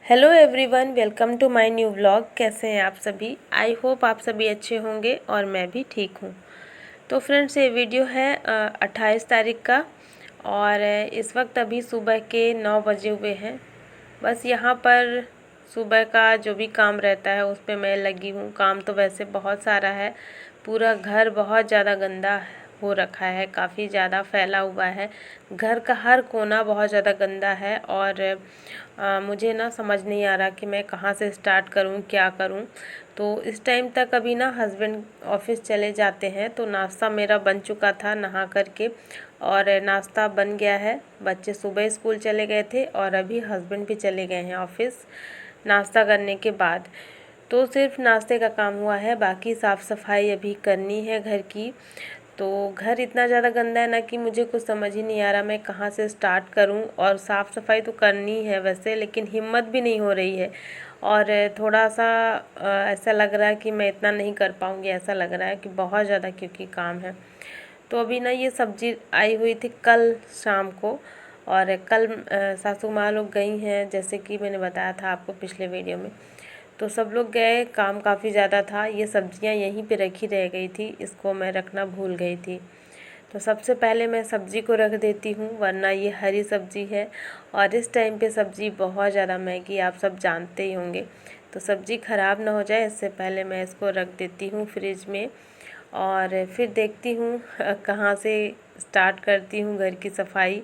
Hello everyone, welcome to my new vlog. कैसे हैं आप सभी? आई होप आप सभी अच्छे होंगे और मैं भी ठीक हूँ। तो फ्रेंड्स, ये वीडियो है 28 तारीख का और इस वक्त अभी सुबह के 9 बजे हुए हैं। बस यहाँ पर सुबह का जो भी काम रहता है उस पर मैं लगी हूँ। काम तो वैसे बहुत सारा है, पूरा घर बहुत ज़्यादा गंदा हो रखा है, काफ़ी ज़्यादा फैला हुआ है। घर का हर कोना बहुत ज़्यादा गंदा है और मुझे ना समझ नहीं आ रहा कि मैं कहाँ से स्टार्ट करूँ, क्या करूँ। तो इस टाइम तक अभी ना हस्बैंड ऑफिस चले जाते हैं, तो नाश्ता मेरा बन चुका था नहा करके और नाश्ता बन गया है। बच्चे सुबह स्कूल चले गए थे और अभी हस्बैंड भी चले गए हैं ऑफिस नाश्ता करने के बाद। तो सिर्फ नाश्ते का काम हुआ है, बाकी साफ़ सफाई अभी करनी है घर की। तो घर इतना ज़्यादा गंदा है ना कि मुझे कुछ समझ ही नहीं आ रहा मैं कहाँ से स्टार्ट करूँ। और साफ़ सफाई तो करनी है वैसे, लेकिन हिम्मत भी नहीं हो रही है और थोड़ा सा ऐसा लग रहा है कि मैं इतना नहीं कर पाऊँगी। ऐसा लग रहा है कि बहुत ज़्यादा क्योंकि काम है। तो अभी ना ये सब्ज़ी आई हुई थी कल शाम को और कल सासू माँ लोग गई हैं, जैसे कि मैंने बताया था आपको पिछले वीडियो में। तो सब लोग गए, काम काफ़ी ज़्यादा था। ये सब्जियां यहीं पे रखी रह गई थी, इसको मैं रखना भूल गई थी। तो सबसे पहले मैं सब्ज़ी को रख देती हूँ, वरना ये हरी सब्ज़ी है और इस टाइम पे सब्ज़ी बहुत ज़्यादा महंगी, आप सब जानते ही होंगे। तो सब्ज़ी ख़राब ना हो जाए इससे पहले मैं इसको रख देती हूँ फ्रिज में और फिर देखती हूँ कहाँ से स्टार्ट करती हूँ घर की सफाई।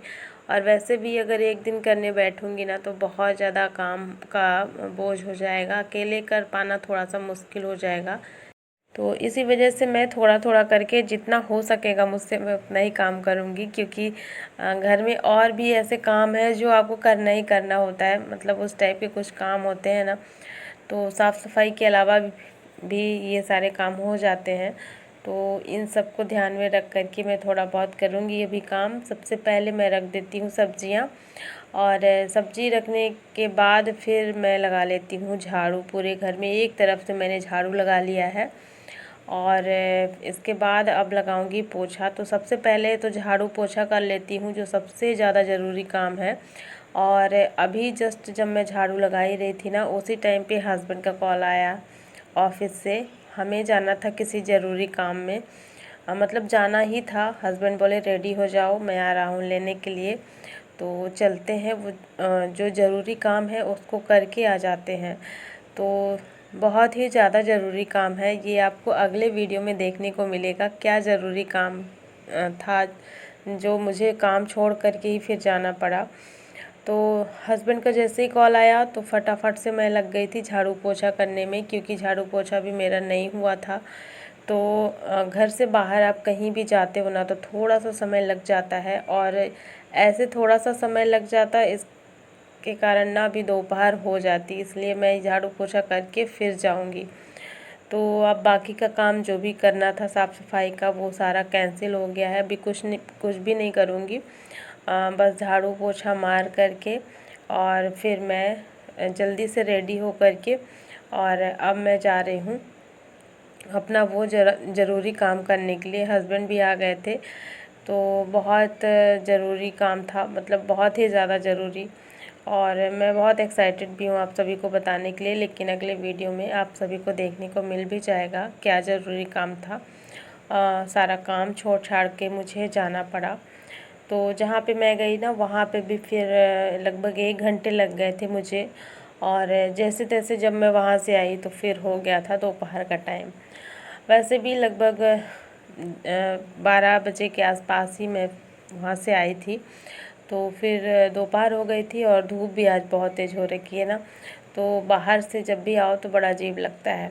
और वैसे भी अगर एक दिन करने बैठूँगी ना तो बहुत ज़्यादा काम का बोझ हो जाएगा, अकेले कर पाना थोड़ा सा मुश्किल हो जाएगा। तो इसी वजह से मैं थोड़ा थोड़ा करके जितना हो सकेगा मुझसे मैं उतना ही काम करूँगी, क्योंकि घर में और भी ऐसे काम है जो आपको करना ही करना होता है। मतलब उस टाइप के कुछ काम होते हैं ना, तो साफ़ सफाई के अलावा भी ये सारे काम हो जाते हैं। तो इन सब को ध्यान में रख कर के मैं थोड़ा बहुत करूँगी ये भी काम। सबसे पहले मैं रख देती हूँ सब्जियाँ और सब्जी रखने के बाद फिर मैं लगा लेती हूँ झाड़ू। पूरे घर में एक तरफ से मैंने झाड़ू लगा लिया है और इसके बाद अब लगाऊंगी पोछा। तो सबसे पहले तो झाड़ू पोछा कर लेती हूँ, जो सबसे ज़्यादा ज़रूरी काम है। और अभी जस्ट जब मैं झाड़ू लगा ही रही थी ना, उसी टाइम पे हस्बैंड का कॉल आया ऑफिस से। हमें जाना था किसी ज़रूरी काम में, मतलब जाना ही था। हस्बैंड बोले रेडी हो जाओ, मैं आ रहा हूँ लेने के लिए। तो चलते हैं, वो जो ज़रूरी काम है उसको करके आ जाते हैं। तो बहुत ही ज़्यादा ज़रूरी काम है ये, आपको अगले वीडियो में देखने को मिलेगा क्या ज़रूरी काम था जो मुझे काम छोड़ करके ही फिर जाना पड़ा। तो हस्बैंड का जैसे ही कॉल आया तो फटाफट से मैं लग गई थी झाड़ू पोछा करने में, क्योंकि झाड़ू पोछा भी मेरा नहीं हुआ था। तो घर से बाहर आप कहीं भी जाते हो ना तो थोड़ा सा समय लग जाता है और ऐसे थोड़ा सा समय लग जाता है इसके कारण ना अभी दोपहर हो जाती, इसलिए मैं झाड़ू पोछा करके फिर जाऊंगी। तो अब बाकी का काम जो भी करना था साफ़ सफाई का वो सारा कैंसिल हो गया है। अभी कुछ भी नहीं करूँगी, बस झाड़ू पोछा मार करके और फिर मैं जल्दी से रेडी हो करके और अब मैं जा रही हूँ अपना वो ज़रूरी काम करने के लिए। हस्बैंड भी आ गए थे, तो बहुत ज़रूरी काम था, मतलब बहुत ही ज़्यादा ज़रूरी। और मैं बहुत एक्साइटेड भी हूँ आप सभी को बताने के लिए, लेकिन अगले वीडियो में आप सभी को देखने को मिल भी जाएगा क्या ज़रूरी काम था। सारा काम छोड़ छाड़ के मुझे जाना पड़ा। तो जहाँ पे मैं गई ना वहाँ पे भी फिर लगभग 1 घंटे लग गए थे मुझे। और जैसे तैसे जब मैं वहाँ से आई तो फिर हो गया था दोपहर का टाइम। वैसे भी लगभग 12 बजे के आसपास ही मैं वहाँ से आई थी। तो फिर दोपहर हो गई थी और धूप भी आज बहुत तेज़ हो रखी है ना, तो बाहर से जब भी आओ तो बड़ा अजीब लगता है।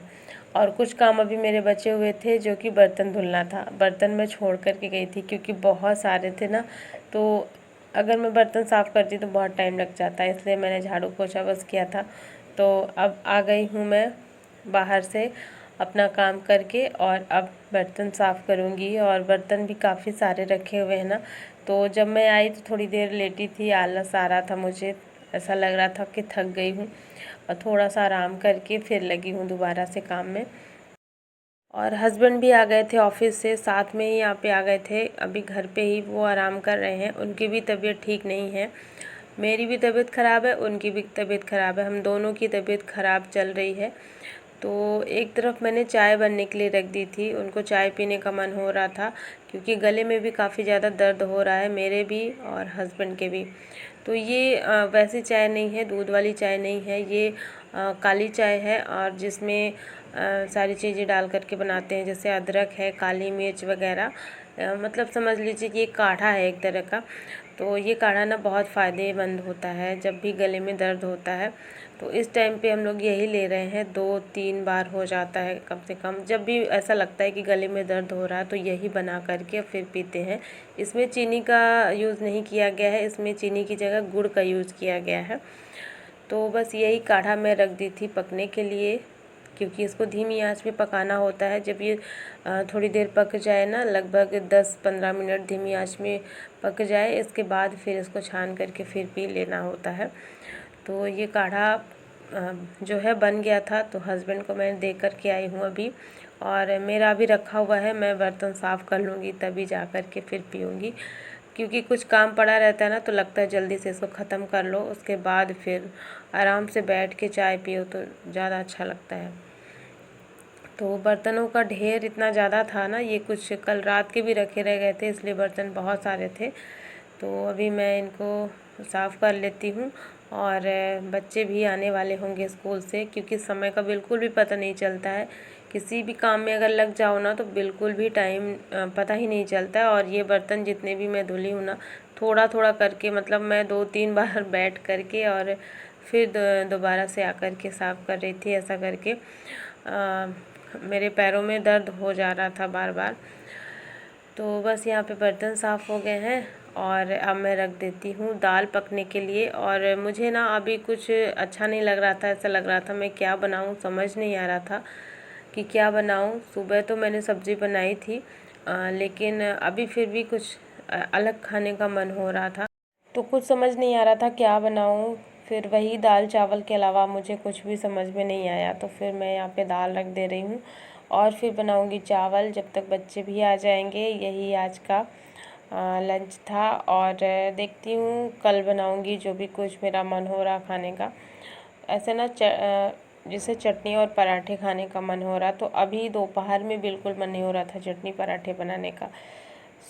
और कुछ काम अभी मेरे बचे हुए थे, जो कि बर्तन धुलना था। बर्तन मैं छोड़ कर के गई थी क्योंकि बहुत सारे थे ना, तो अगर मैं बर्तन साफ़ करती तो बहुत टाइम लग जाता है, इसलिए मैंने झाड़ू पोछा बस किया था। तो अब आ गई हूँ मैं बाहर से अपना काम करके और अब बर्तन साफ़ करूँगी। और बर्तन भी काफ़ी सारे रखे हुए हैं ना, तो जब मैं आई तो थोड़ी देर लेटी थी, आलस आ रहा था मुझे, ऐसा लग रहा था कि थक गई हूँ। और थोड़ा सा आराम करके फिर लगी हूँ दोबारा से काम में। और हस्बैंड भी आ गए थे ऑफिस से, साथ में ही यहाँ पे आ गए थे। अभी घर पे ही वो आराम कर रहे हैं, उनकी भी तबीयत ठीक नहीं है। मेरी भी तबीयत ख़राब है, उनकी भी तबीयत ख़राब है, हम दोनों की तबीयत ख़राब चल रही है। तो एक तरफ मैंने चाय बनने के लिए रख दी थी, उनको चाय पीने का मन हो रहा था क्योंकि गले में भी काफ़ी ज़्यादा दर्द हो रहा है, मेरे भी और हस्बैंड के भी। तो ये वैसी चाय नहीं है, दूध वाली चाय नहीं है, ये काली चाय है और जिसमें सारी चीज़ें डाल करके बनाते हैं, जैसे अदरक है, काली मिर्च वगैरह। मतलब समझ लीजिए कि ये काढ़ा है एक तरह का। तो ये काढ़ा ना बहुत फ़ायदेमंद होता है जब भी गले में दर्द होता है। तो इस टाइम पे हम लोग यही ले रहे हैं, 2-3 बार हो जाता है कम से कम। जब भी ऐसा लगता है कि गले में दर्द हो रहा है तो यही बना करके फिर पीते हैं। इसमें चीनी का यूज़ नहीं किया गया है, इसमें चीनी की जगह गुड़ का यूज़ किया गया है। तो बस यही काढ़ा मैं रख दी थी पकने के लिए, क्योंकि इसको धीमी आंच पे पकाना होता है। जब ये थोड़ी देर पक जाए ना, लगभग 10-15 मिनट धीमी आंच में पक जाए, इसके बाद फिर इसको छान करके फिर पी लेना होता है। तो ये काढ़ा जो है बन गया था, तो हस्बैंड को मैं दे कर के आई हूँ अभी, और मेरा अभी रखा हुआ है। मैं बर्तन साफ़ कर लूँगी तभी जा कर के फिर पीऊँगी, क्योंकि कुछ काम पड़ा रहता है ना, तो लगता है जल्दी से इसको ख़त्म कर लो, उसके बाद फिर आराम से बैठ के चाय पियो तो ज़्यादा अच्छा लगता है। तो बर्तनों का ढेर इतना ज़्यादा था ना, ये कुछ कल रात के भी रखे रह गए थे, इसलिए बर्तन बहुत सारे थे। तो अभी मैं इनको साफ़ कर लेती हूँ, और बच्चे भी आने वाले होंगे स्कूल से, क्योंकि समय का बिल्कुल भी पता नहीं चलता है। किसी भी काम में अगर लग जाओ ना तो बिल्कुल भी टाइम पता ही नहीं चलता है। और ये बर्तन जितने भी मैं धुली हूँ ना, थोड़ा थोड़ा करके, मतलब मैं 2-3 बार बैठ करके और फिर दोबारा से आकर के साफ़ कर रही थी। ऐसा करके मेरे पैरों में दर्द हो जा रहा था बार बार। तो बस यहाँ पे बर्तन साफ़ हो गए हैं, और अब मैं रख देती हूँ दाल पकने के लिए। और मुझे ना अभी कुछ अच्छा नहीं लग रहा था, ऐसा लग रहा था मैं क्या बनाऊँ, समझ नहीं आ रहा था कि क्या बनाऊँ। सुबह तो मैंने सब्ज़ी बनाई थी, लेकिन अभी फिर भी कुछ अलग खाने का मन हो रहा था, तो कुछ समझ नहीं आ रहा था क्या बनाऊँ। फिर वही दाल चावल के अलावा मुझे कुछ भी समझ में नहीं आया, तो फिर मैं यहाँ पे दाल रख दे रही हूँ, और फिर बनाऊँगी चावल जब तक बच्चे भी आ जाएंगे। यही आज का लंच था, और देखती हूँ कल बनाऊँगी जो भी कुछ मेरा मन हो रहा खाने का। ऐसे ना जैसे चटनी और पराठे खाने का मन हो रहा, तो अभी दोपहर में बिल्कुल मन नहीं हो रहा था चटनी पराठे बनाने का।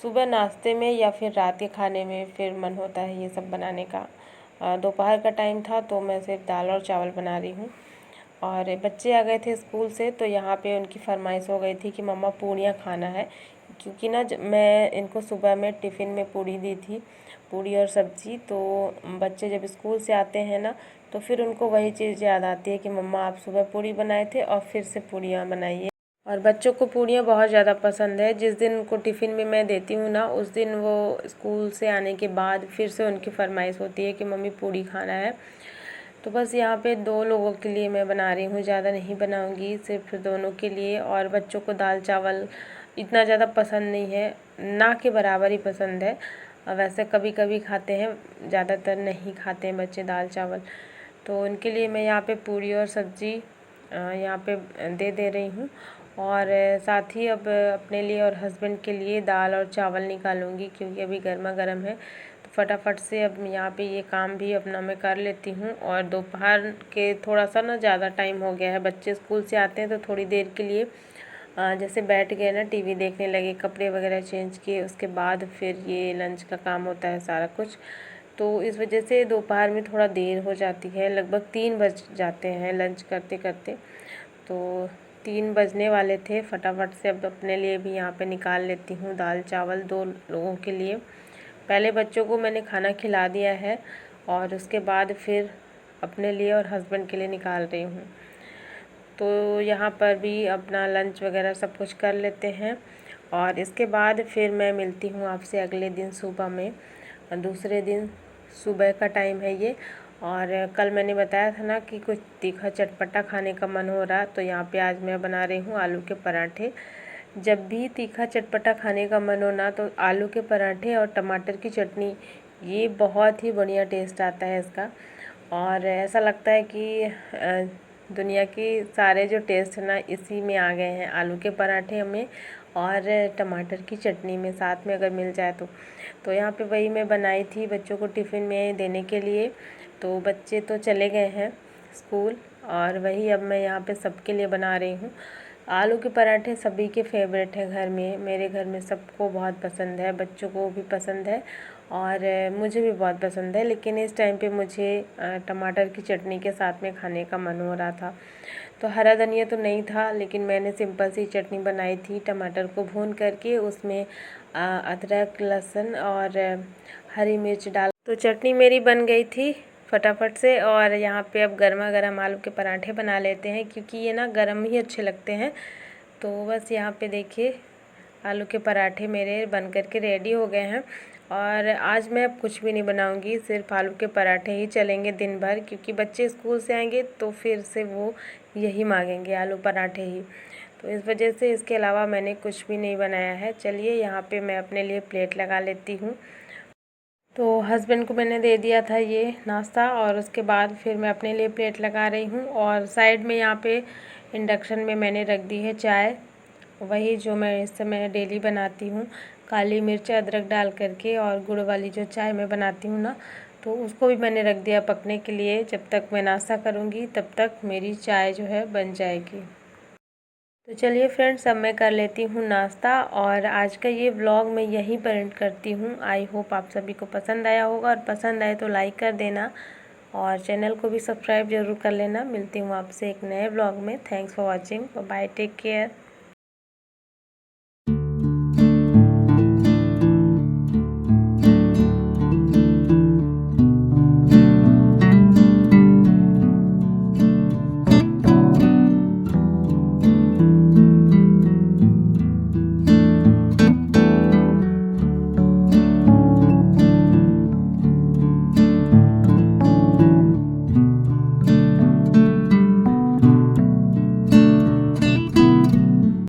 सुबह नाश्ते में या फिर रात के खाने में फिर मन होता है ये सब बनाने का। दोपहर का टाइम था तो मैं सिर्फ दाल और चावल बना रही हूँ। और बच्चे आ गए थे स्कूल से, तो यहाँ पे उनकी फरमाइश हो गई थी कि मम्मा पूड़ियाँ खाना है, क्योंकि ना मैं इनको सुबह में टिफ़िन में पूड़ी दी थी, पूड़ी और सब्ज़ी। तो बच्चे जब स्कूल से आते हैं ना, तो फिर उनको वही चीज़ याद आती है कि मम्मा आप सुबह पूड़ी बनाए थे और फिर से पूड़ियाँ बनाइए। और बच्चों को पूड़ियाँ बहुत ज़्यादा पसंद है। जिस दिन उनको टिफ़िन में मैं देती हूँ ना, उस दिन वो स्कूल से आने के बाद फिर से उनकी फरमाइश होती है कि मम्मी पूड़ी खाना है। तो बस यहाँ पे 2 लोगों के लिए मैं बना रही हूँ, ज़्यादा नहीं बनाऊँगी, सिर्फ दोनों के लिए। और बच्चों को दाल चावल इतना ज़्यादा पसंद नहीं है, ना के बराबर ही पसंद है। वैसे कभी कभी खाते हैं, ज़्यादातर नहीं खाते हैं बच्चे दाल चावल। तो उनके लिए मैं यहाँ पे पूड़ी और सब्ज़ी यहाँ पे दे रही हूँ। और साथ ही अब अपने लिए और हस्बैंड के लिए दाल और चावल निकालूंगी, क्योंकि अभी गर्मा गर्म है। तो फटाफट से अब यहाँ पे ये काम भी अपना मैं कर लेती हूँ। और दोपहर के थोड़ा सा ना ज़्यादा टाइम हो गया है, बच्चे स्कूल से आते हैं तो थोड़ी देर के लिए जैसे बैठ गए ना, टीवी देखने लगे, कपड़े वगैरह चेंज किए, उसके बाद फिर ये लंच का काम होता है सारा कुछ। तो इस वजह से दोपहर में थोड़ा देर हो जाती है, लगभग 3 बज जाते हैं लंच करते करते। तो 3 बजने वाले थे, फटाफट से अब अपने लिए भी यहाँ पे निकाल लेती हूँ दाल चावल 2 लोगों के लिए। पहले बच्चों को मैंने खाना खिला दिया है, और उसके बाद फिर अपने लिए और हस्बैंड के लिए निकाल रही हूँ। तो यहाँ पर भी अपना लंच वगैरह सब कुछ कर लेते हैं, और इसके बाद फिर मैं मिलती हूँ आपसे अगले दिन सुबह में। दूसरे दिन सुबह का टाइम है ये। और कल मैंने बताया था ना कि कुछ तीखा चटपटा खाने का मन हो रहा, तो यहाँ पे आज मैं बना रही हूँ आलू के पराठे। जब भी तीखा चटपटा खाने का मन हो ना, तो आलू के पराठे और टमाटर की चटनी, ये बहुत ही बढ़िया टेस्ट आता है इसका। और ऐसा लगता है कि दुनिया की सारे जो टेस्ट है ना, इसी में आ गए हैं, आलू के पराठे में और टमाटर की चटनी में साथ में अगर मिल जाए तो यहाँ पे वही मैं बनाई थी बच्चों को टिफ़िन में देने के लिए। तो बच्चे तो चले गए हैं स्कूल और वही अब मैं यहाँ पे सबके लिए बना रही हूँ। आलू के पराठे सभी के फेवरेट हैं घर में, मेरे घर में सबको बहुत पसंद है, बच्चों को भी पसंद है और मुझे भी बहुत पसंद है। लेकिन इस टाइम पे मुझे टमाटर की चटनी के साथ में खाने का मन हो रहा था। तो हरा धनिया तो नहीं था, लेकिन मैंने सिंपल सी चटनी बनाई थी, टमाटर को भून करके उसमें अदरक, लहसुन और हरी मिर्च डाल। तो चटनी मेरी बन गई थी फटाफट से। और यहाँ पे अब गर्मा गर्म आलू के पराठे बना लेते हैं, क्योंकि ये ना गर्म ही अच्छे लगते हैं। तो बस यहाँ पे देखिए आलू के पराठे मेरे बन कर के रेडी हो गए हैं। और आज मैं अब कुछ भी नहीं बनाऊंगी, सिर्फ आलू के पराठे ही चलेंगे दिन भर, क्योंकि बच्चे स्कूल से आएंगे तो फिर से वो यही मांगेंगे, आलू पराठे ही। तो इस वजह से इसके अलावा मैंने कुछ भी नहीं बनाया है। चलिए यहाँ पे मैं अपने लिए प्लेट लगा लेती हूँ। तो हस्बैंड को मैंने दे दिया था ये नाश्ता और उसके बाद फिर मैं अपने लिए प्लेट लगा रही हूँ। और साइड में यहाँ पे इंडक्शन में मैंने रख दी है चाय, वही जो मैं इस समय डेली बनाती हूँ, काली मिर्च अदरक डाल करके और गुड़ वाली जो चाय मैं बनाती हूँ ना, तो उसको भी मैंने रख दिया पकने के लिए। जब तक मैं नाश्ता करूँगी तब तक मेरी चाय जो है बन जाएगी। तो चलिए फ्रेंड्स, अब मैं कर लेती हूँ नाश्ता और आज का ये व्लॉग मैं यहीं पर एंड करती हूँ। आई होप आप सभी को पसंद आया होगा, और पसंद आए तो लाइक कर देना और चैनल को भी सब्सक्राइब ज़रूर कर लेना। मिलती हूँ आपसे एक नए व्लॉग में। Thanks for watching, bye, take care.